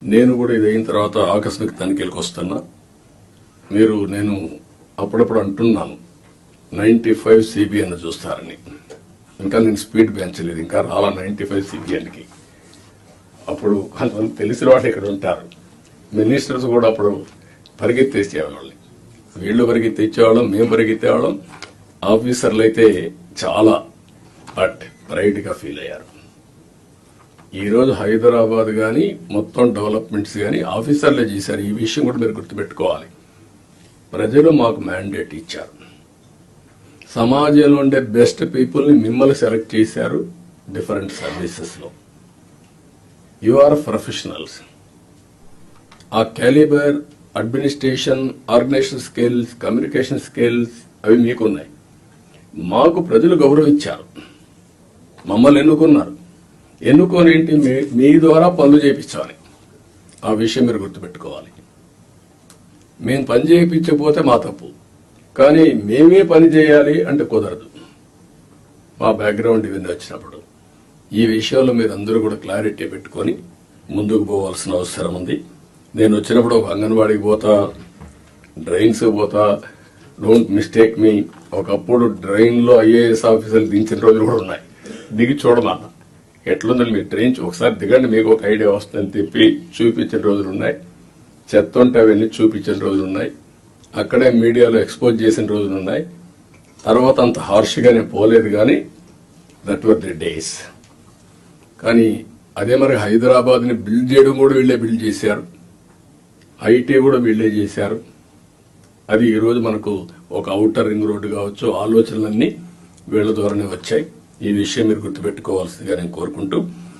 నేను కూడా ఇది అయిన తర్వాత ఆకస్మిక తనిఖీలకు వస్తున్నా. నేను అప్పుడప్పుడు అంటున్నాను 95 CBN చూస్తారని. ఇంకా నేను స్పీడ్ పెంచలేదు, ఇంకా రాలా 95 CBNకి. అప్పుడు కొంతమంది తెలిసిన వాళ్ళు ఇక్కడ ఉంటారు, మినిస్టర్స్ కూడా అప్పుడు పరిగెత్తేసేవాళ్ళని. వీళ్ళు పరిగెత్తిచ్చేవాళ్ళం, మేము పరిగెత్తేవాళ్ళం. ఆఫీసర్లు అయితే చాలా ప్రైడ్ గా ఫీల్ అయ్యారు. ఈరోజు హైదరాబాద్ గాని మొత్తం డెవలప్మెంట్స్ గాని ఆఫీసర్లే చేశారు. ఈ విషయం కూడా మీరు గుర్తుపెట్టుకోవాలి. ప్రజలు మాకు మ్యాండేట్ ఇచ్చారు. సమాజంలో ఉండే బెస్ట్ పీపుల్ ని మిమ్మల్ని సెలెక్ట్ చేశారు. డిఫరెంట్ సర్వీసెస్ లో యు ఆర్ ప్రొఫెషనల్స్. ఆ calibre, administration, organisation skills, communication skills అవి మీకున్నాయి. మాకు ప్రజలు గౌరవించారు, మమ్మల్ని ఎన్నుకున్నారు. ఎన్నుకొని మీ ద్వారా పనులు చేయించాలి. ఆ విషయం మీరు గుర్తుపెట్టుకోవాలి. మేము పని చేయించకపోతే మా తప్పు, కానీ మేమే పని చేయాలి అంటే కుదరదు. మా బ్యాక్గ్రౌండ్ ఇవన్నీ వచ్చినప్పుడు ఈ విషయంలో మీరు అందరూ కూడా క్లారిటీ పెట్టుకొని ముందుకు పోవాల్సిన అవసరం ఉంది. నేను వచ్చినప్పుడు ఒక అంగన్వాడికి పోతా, డ్రైన్స్ పోతా. డోంట్ మిస్టేక్ మీ. ఒకప్పుడు డ్రైన్ లో IAS ఆఫీసర్లు దించిన రోజులు కూడా ఉన్నాయి. దిగి చూడమన్నా ఎట్లుందని మీరు ట్రైన్ ఒకసారి దిగండి, మీకు ఒక ఐడియా వస్తుందని చెప్పి చూపించిన రోజులు ఉన్నాయి. చెత్త ఉంటే అవన్నీ చూపించిన రోజులు ఉన్నాయి. అక్కడే మీడియాలో ఎక్స్పోజ్ చేసిన రోజులు ఉన్నాయి. తర్వాత అంత హార్ష్గా నేను పోలేదు, కానీ దట్ వర్ ది డేస్. కానీ అదే మరి హైదరాబాద్ ని బిల్డ్ చేయడం కూడా వీళ్లే బిల్డ్ చేశారు. IT కూడా వీళ్లే చేశారు. అది ఈ రోజు మనకు ఒక ఔటర్ రింగ్ రోడ్డు కావచ్చు, ఆలోచనలన్నీ వీళ్ల ద్వారానే వచ్చాయి. ఈ విషయం మీరు గుర్తుపెట్టుకోవాల్సిందిగా నేను కోరుకుంటూ